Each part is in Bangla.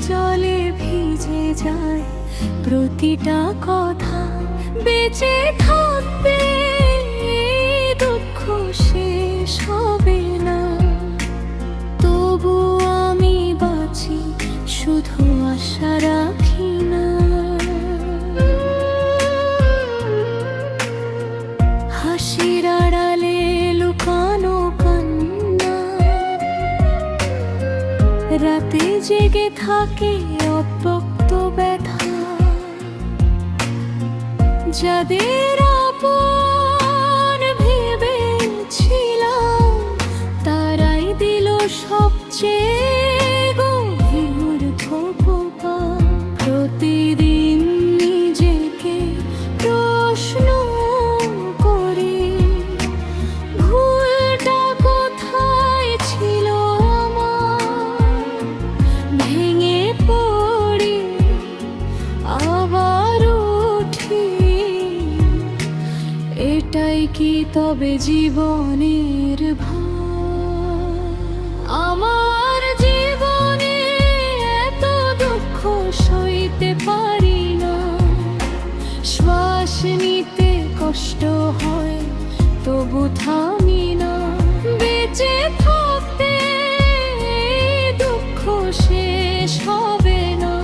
জলে ভিজে যায় প্রতিটা কথা। বেঁচে থাকতে দুঃখ শেষ হবে না, তবু আমি বাঁচি শুধু আশা রাখি না। হাসির আড়ালে লুকানো কান্না, রাতে জেগে থাকে অব্যক্ত ব্যথা। যাদের আপন ভেবেছিলাম তারাই দিল সবচেয়ে গভীর ধোঁকা। প্রতিদিন নিজেকে প্রশ্ন করি, ভুলটা কোথায় ছিল আমার। ভেঙে পড়ি আবার উঠি, এটাই কি তবে জীবনের ভার? আমার জীবনে এত দুঃখ সইতে পারি না। শ্বাস নিতে কষ্ট হয় তবু থামি না। বেঁচে থাকতে দুঃখ শেষ হবে না।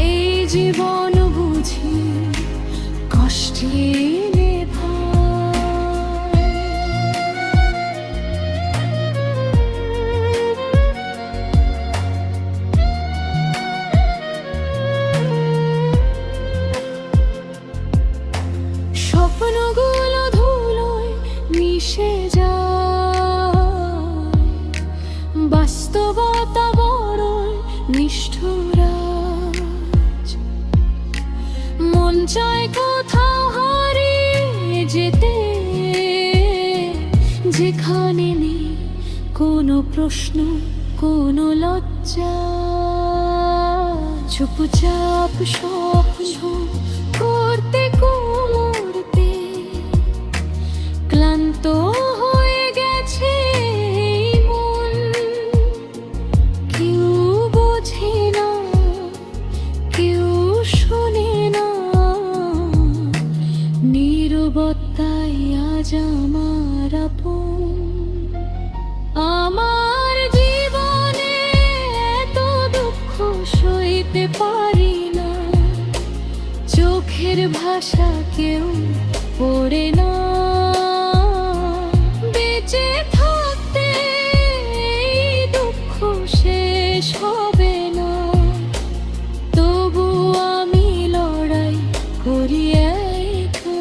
এই জীবন বুঝি কষ্টে স্বপ্নগুলো ধুলোয় মিশে যায়, বাস্তবতা বড়ই নিষ্ঠুর আজ। মন চায় কোথাও হারিয়ে যেতে, যেখানে নেই কোনো প্রশ্ন কোনো লজ্জা। চুপচাপ স্বপ্ন করতে করতে ক্লান্ত হয়ে গেছে এই মন। কেউ বোঝে না, কেউ শোনে না, নীরবতাই আজ আমার আপন। আমার জীবনে এত দুঃখ সইতে পারি না। চোখের ভাষা কেউ পড়ে না। বেঁচে থাকতে দুঃখ শেষ হবে না, তবু আমি লড়াই করি একা।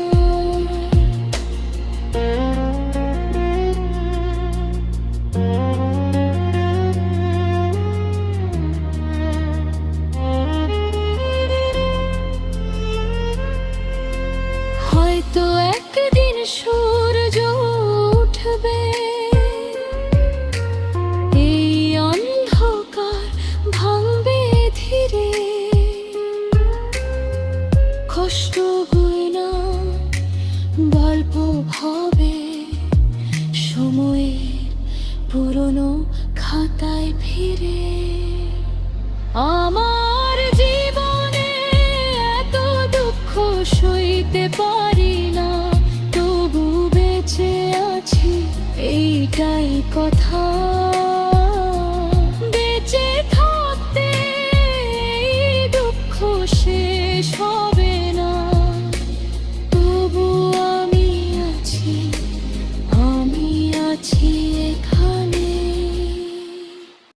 হয়তো একদিন সূর্য উঠবে, এই অন্ধকার ভাঙবে ধীরে। কষ্ট গুনা গল্প হবে সময়ের পুরনো খাতায় ফিরে। আমার জীবনে এত দুঃখ সইতে পারি না, তবু বেঁচে আছি এইটাই কথা।